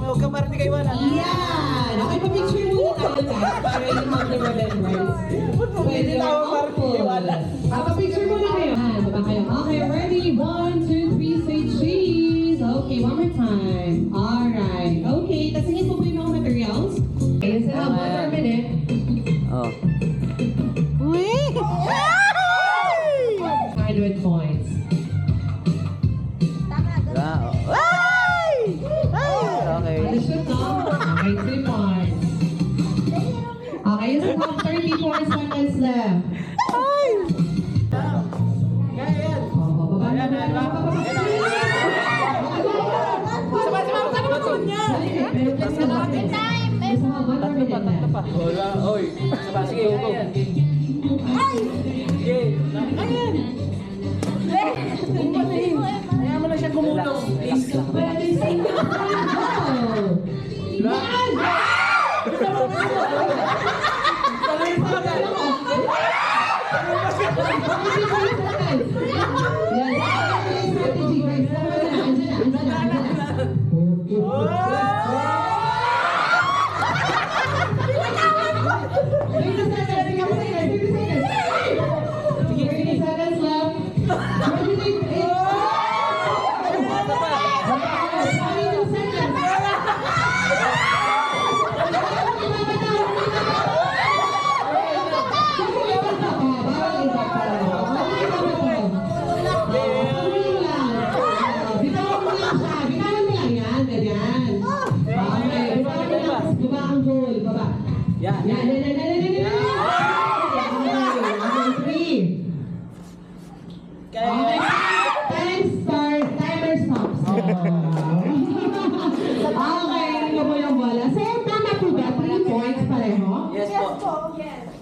Huwag ka parang di kayo wala. Yan! Okay, pa-picture muna tayo guys para yung mga remembrance. Pwede tayo parang di kayo wala. Pa-picture muna kayo. Baba kayo. Okay, ready? 1, 2, 3, say cheese. Okay, one more time. Alright. Okay, tasingin mo po yung mga materials. Okay, so 1 more minute. Oh. 100 points. Okay. Understood, no? Okay, 3 points. Okay, you still have 34 seconds left. Oy, sige, go. Sige. Ayan. Kaya mo na siya gumulong. Please.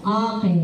Okay.